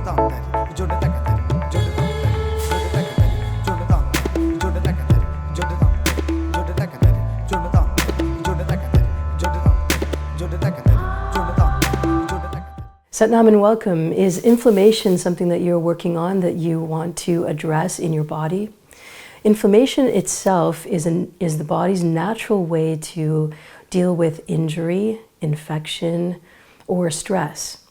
Satnam and welcome. Is inflammation something that you're working on, that you want to address in your body? Inflammation itself is the body's natural way to deal with injury, infection, or stress.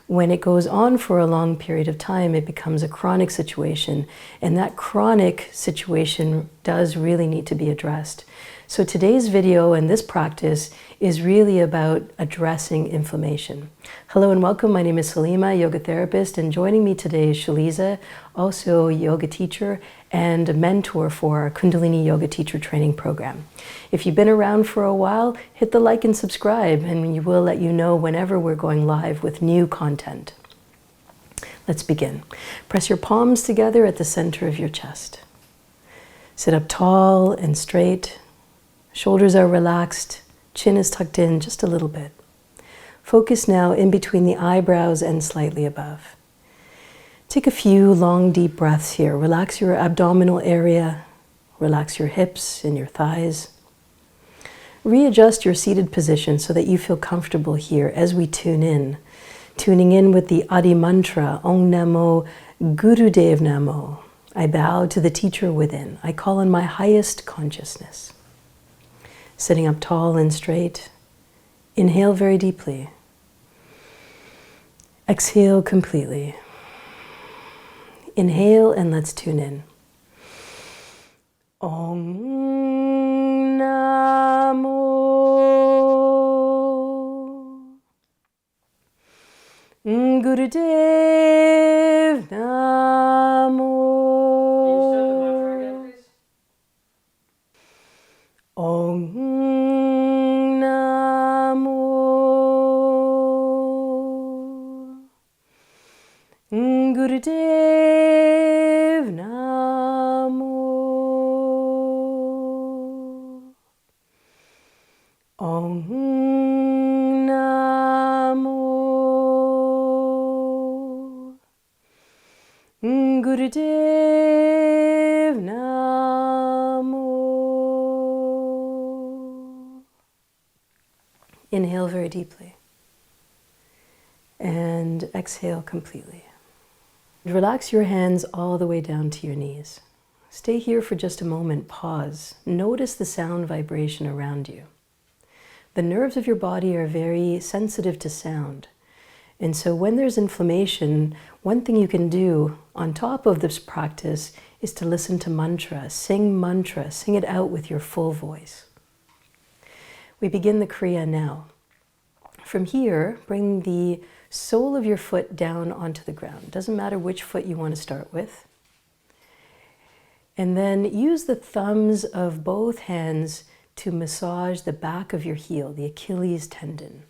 When it goes on for a long period of time, it becomes a chronic situation, and that chronic situation does really need to be addressed. So today's video and this practice is really about addressing inflammation. Hello and welcome. My name is Salimah, yoga therapist, and joining me today is Shaliza, also a yoga teacher and a mentor for our Kundalini Yoga teacher training program. If you've been around for a while, hit the like and subscribe, and we will let you know whenever we're going live with new content. Let's begin. Press your palms together at the center of your chest. Sit up tall and straight. Shoulders are relaxed, chin is tucked in just a little bit. Focus now in between the eyebrows and slightly above. Take a few long, deep breaths here. Relax your abdominal area, relax your hips and your thighs. Readjust your seated position so that you feel comfortable here as we tune in. Tuning in with the Adi mantra, Om Namo Gurudev Namo. I bow to the teacher within. I call on my highest consciousness. Sitting up tall and straight, inhale very deeply. Exhale completely. Inhale and let's tune in. Om Namo Gurudev Namo. Om Namo Gurudev Namo. Om Namo Gurudev Namo. Inhale very deeply and exhale completely. Relax your hands all the way down to your knees. Stay here for just a moment, pause. Notice the sound vibration around you. The nerves of your body are very sensitive to sound. And so when there's inflammation, one thing you can do on top of this practice is to listen to mantra, sing it out with your full voice. We begin the Kriya now. From here, bring the sole of your foot down onto the ground. Doesn't matter which foot you want to start with. And then use the thumbs of both hands to massage the back of your heel, the Achilles tendon.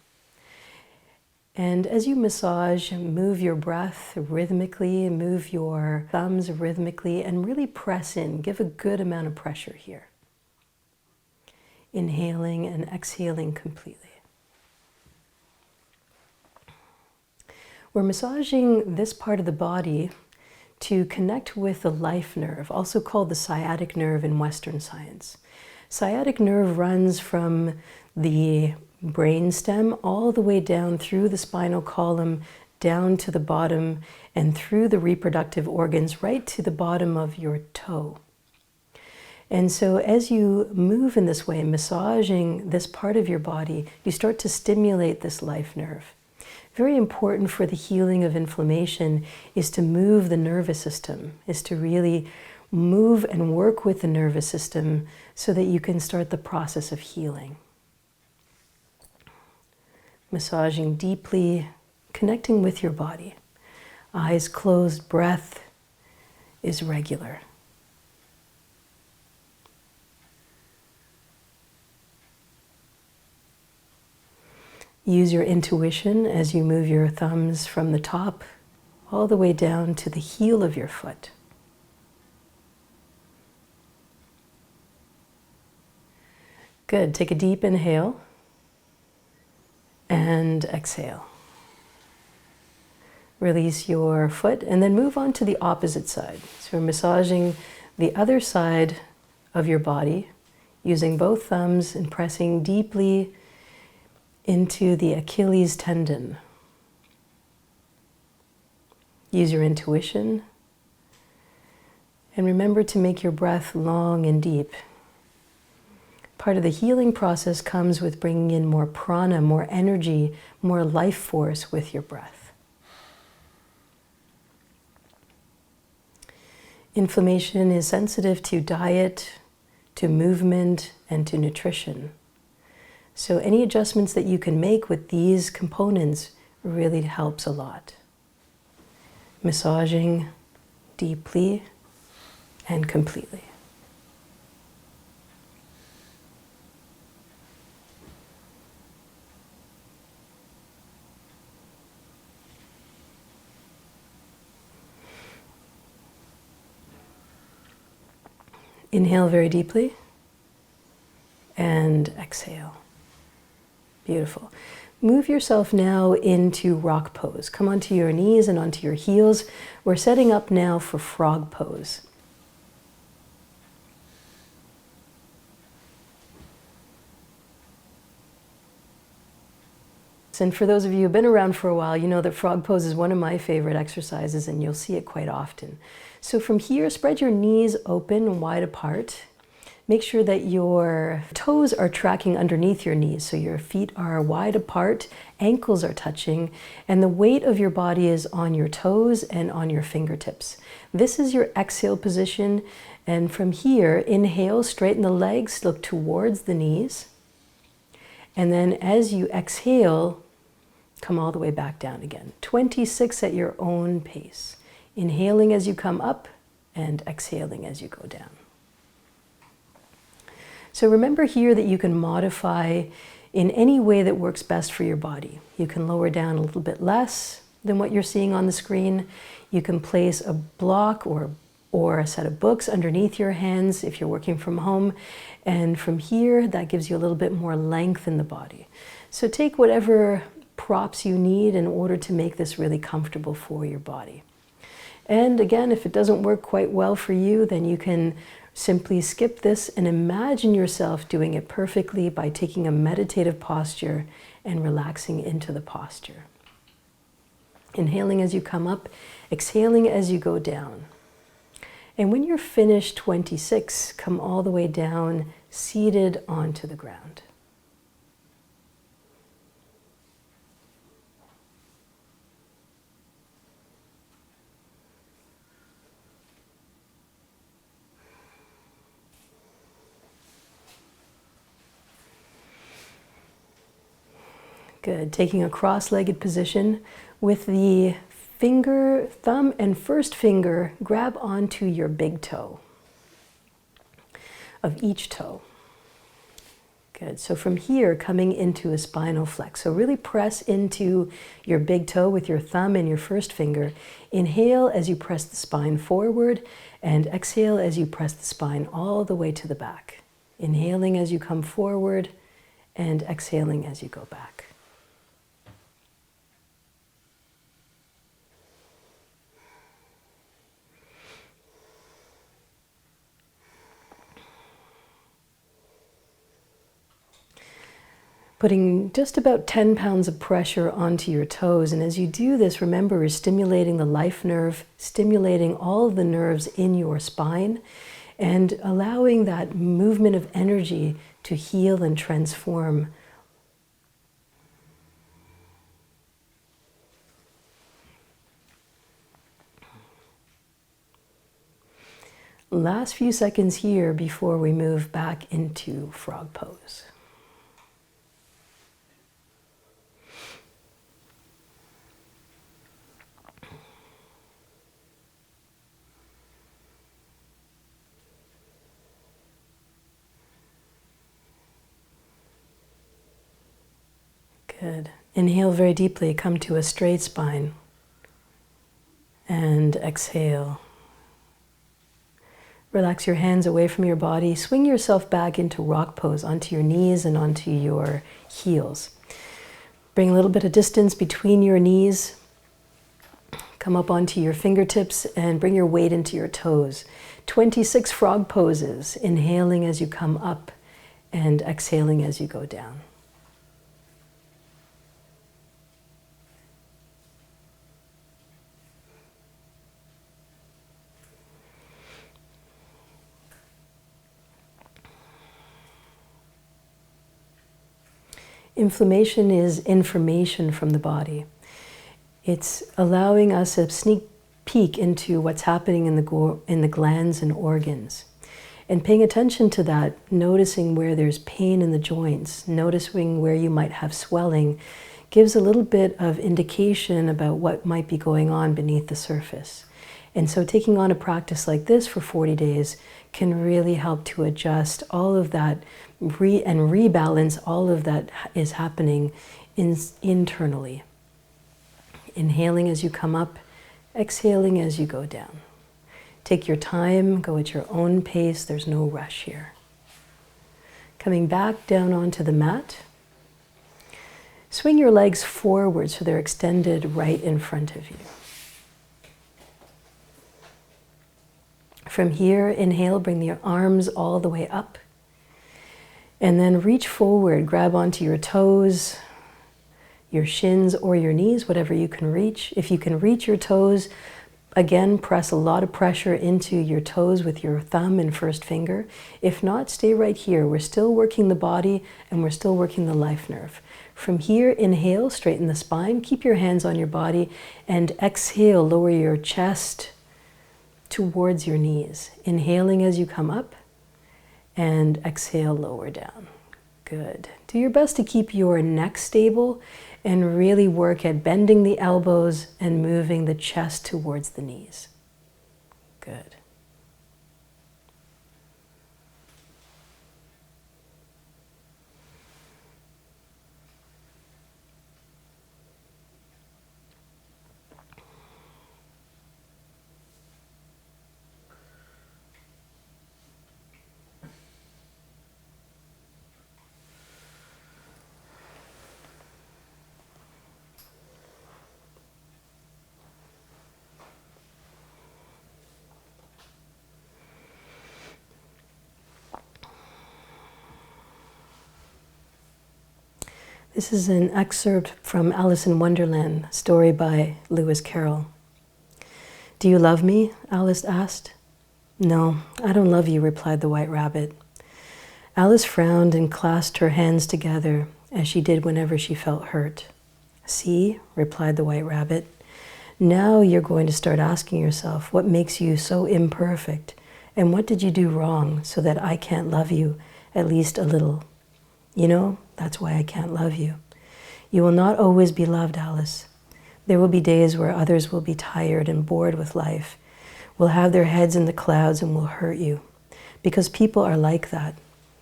And as you massage, move your breath rhythmically, move your thumbs rhythmically, and really press in. Give a good amount of pressure here. Inhaling and exhaling completely. We're massaging this part of the body to connect with the life nerve, also called the sciatic nerve in Western science. Sciatic nerve runs from the brainstem all the way down through the spinal column, down to the bottom, and through the reproductive organs, right to the bottom of your toe. And so as you move in this way, massaging this part of your body, you start to stimulate this life nerve. Very important for the healing of inflammation is to move the nervous system, is to really move and work with the nervous system so that you can start the process of healing. Massaging deeply, connecting with your body. Eyes closed, breath is regular. Use your intuition as you move your thumbs from the top all the way down to the heel of your foot. Good. Take a deep inhale and exhale. Release your foot and then move on to the opposite side. So we're massaging the other side of your body using both thumbs and pressing deeply into the Achilles tendon. Use your intuition and remember to make your breath long and deep. Part of the healing process comes with bringing in more prana, more energy, more life force with your breath. Inflammation is sensitive to diet, to movement, and to nutrition. So any adjustments that you can make with these components really helps a lot. Massaging deeply and completely. Inhale very deeply and exhale. Beautiful. Move yourself now into rock pose. Come onto your knees and onto your heels. We're setting up now for frog pose. And for those of you who've been around for a while, you know that frog pose is one of my favorite exercises, and you'll see it quite often. So from here, spread your knees open and wide apart. Make sure that your toes are tracking underneath your knees, so your feet are wide apart, ankles are touching, and the weight of your body is on your toes and on your fingertips. This is your exhale position, and from here, inhale, straighten the legs, look towards the knees, and then as you exhale, come all the way back down again. 26 at your own pace. Inhaling as you come up and exhaling as you go down. So remember here that you can modify in any way that works best for your body. You can lower down a little bit less than what you're seeing on the screen. You can place a block or a set of books underneath your hands if you're working from home. And from here, that gives you a little bit more length in the body. So take whatever props you need in order to make this really comfortable for your body. And again, if it doesn't work quite well for you, then you can simply skip this and imagine yourself doing it perfectly by taking a meditative posture and relaxing into the posture. Inhaling as you come up, exhaling as you go down. And when you're finished 26, come all the way down, seated onto the ground. Good. Taking a cross-legged position with the finger, thumb, and first finger grab onto your big toe of each toe. Good. So from here, coming into a spinal flex. So really press into your big toe with your thumb and your first finger. Inhale as you press the spine forward, and exhale as you press the spine all the way to the back. Inhaling as you come forward, and exhaling as you go back. Putting just about 10 pounds of pressure onto your toes. And as you do this, remember, you're stimulating the life nerve, stimulating all of the nerves in your spine, and allowing that movement of energy to heal and transform. Last few seconds here before we move back into frog pose. Good. Inhale very deeply, come to a straight spine. And exhale. Relax your hands away from your body. Swing yourself back into rock pose, onto your knees and onto your heels. Bring a little bit of distance between your knees. Come up onto your fingertips and bring your weight into your toes. 26 frog poses, inhaling as you come up and exhaling as you go down. Inflammation is information from the body. It's allowing us a sneak peek into what's happening in the glands and organs. And paying attention to that, noticing where there's pain in the joints, noticing where you might have swelling, gives a little bit of indication about what might be going on beneath the surface. And so taking on a practice like this for 40 days can really help to adjust all of that and rebalance all of that is happening internally. Inhaling as you come up, exhaling as you go down. Take your time, go at your own pace, there's no rush here. Coming back down onto the mat, swing your legs forward so they're extended right in front of you. From here, inhale, bring your arms all the way up. And then reach forward, grab onto your toes, your shins or your knees, whatever you can reach. If you can reach your toes, again, press a lot of pressure into your toes with your thumb and first finger. If not, stay right here. We're still working the body and we're still working the life nerve. From here, inhale, straighten the spine, keep your hands on your body, and exhale, lower your chest towards your knees. Inhaling as you come up, and exhale, lower down. Good. Do your best to keep your neck stable and really work at bending the elbows and moving the chest towards the knees. Good. This is an excerpt from Alice in Wonderland, story by Lewis Carroll. "Do you love me?" Alice asked. "No, I don't love you," replied the White Rabbit. Alice frowned and clasped her hands together, as she did whenever she felt hurt. "See," replied the White Rabbit, "now you're going to start asking yourself what makes you so imperfect, and what did you do wrong so that I can't love you at least a little? You know, that's why I can't love you. You will not always be loved, Alice. There will be days where others will be tired and bored with life, will have their heads in the clouds and will hurt you. Because people are like that.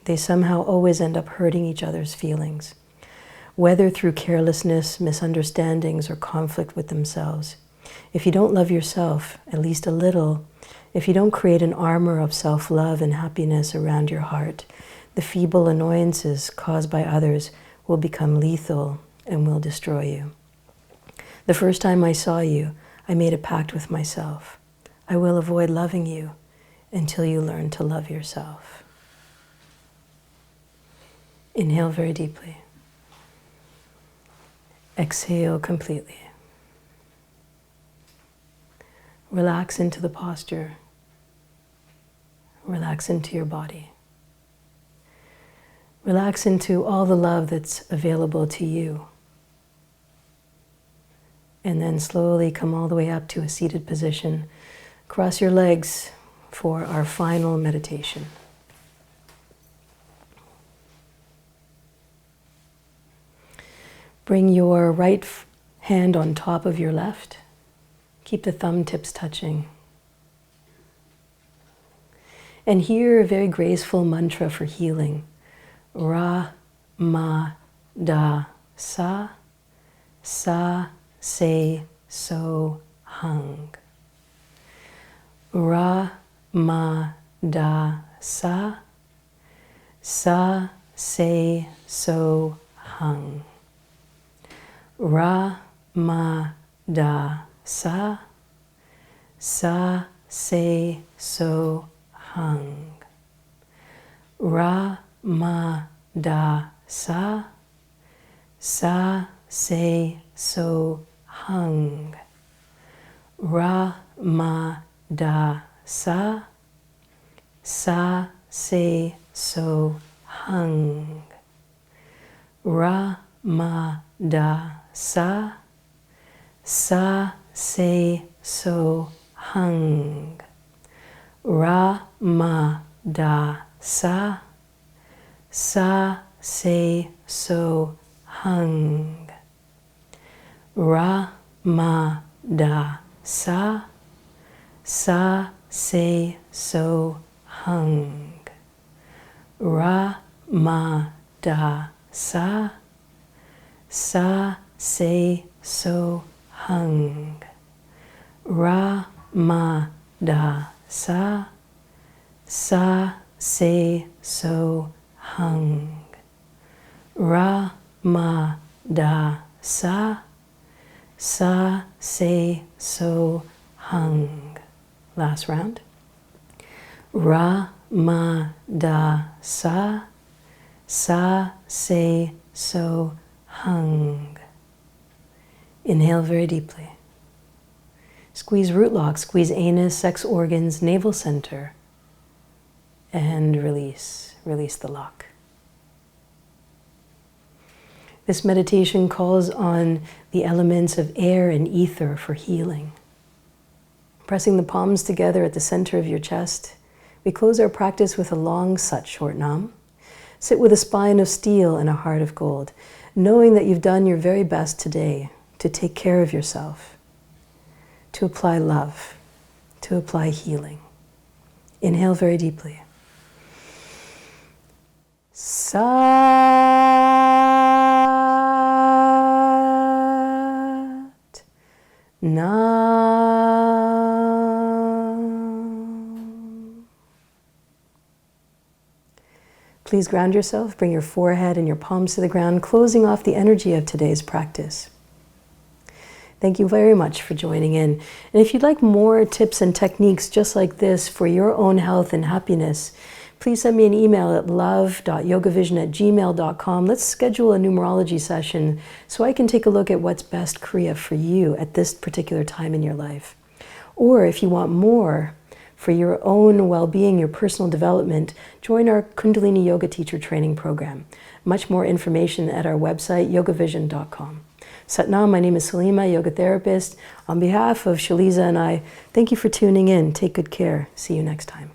They somehow always end up hurting each other's feelings, whether through carelessness, misunderstandings, or conflict with themselves. If you don't love yourself, at least a little, if you don't create an armor of self-love and happiness around your heart, the feeble annoyances caused by others will become lethal and will destroy you. The first time I saw you, I made a pact with myself. I will avoid loving you until you learn to love yourself." Inhale very deeply. Exhale completely. Relax into the posture. Relax into your body. Relax into all the love that's available to you. And then slowly come all the way up to a seated position. Cross your legs for our final meditation. Bring your right hand on top of your left. Keep the thumb tips touching. And hear a very graceful mantra for healing. Ra, ma, da, sa, sa, se, so, hung. Ra, ma, da, sa, sa, se, so, hung. Ra, ma, da, sa, sa, se, so, hung. Ra, ma, da, sa, se, so, hung. Ra, ma, da, sa, se, so, hung. Ra, ma, da, sa, se, so, hung. Ra, ma, da, sa, se, so, hung. Ra, ma, da, sa, se, so, hung. Ra, ma, da, sa, se, so, hung. Ra, ma, da, sa, se, so, hung. Ra, ma, da, sa, se, so, hung. Last round. Ra, ma, da, sa, se, so, hung. Inhale very deeply. Squeeze root lock, squeeze anus, sex organs, navel center, and release. Release the lock. This meditation calls on the elements of air and ether for healing. Pressing the palms together at the center of your chest, we close our practice with a long Sat short Nam. Sit with a spine of steel and a heart of gold, knowing that you've done your very best today to take care of yourself, to apply love, to apply healing. Inhale very deeply. Sat Nam. Please ground yourself, bring your forehead and your palms to the ground, closing off the energy of today's practice. Thank you very much for joining in. And if you'd like more tips and techniques just like this for your own health and happiness, please send me an email at love.yogavision@gmail.com. Let's schedule a numerology session so I can take a look at what's best Kriya for you at this particular time in your life. Or if you want more for your own well-being, your personal development, join our Kundalini Yoga Teacher Training Program. Much more information at our website, yogavision.com. Satnam, my name is Salimah, yoga therapist. On behalf of Shaliza and I, thank you for tuning in. Take good care. See you next time.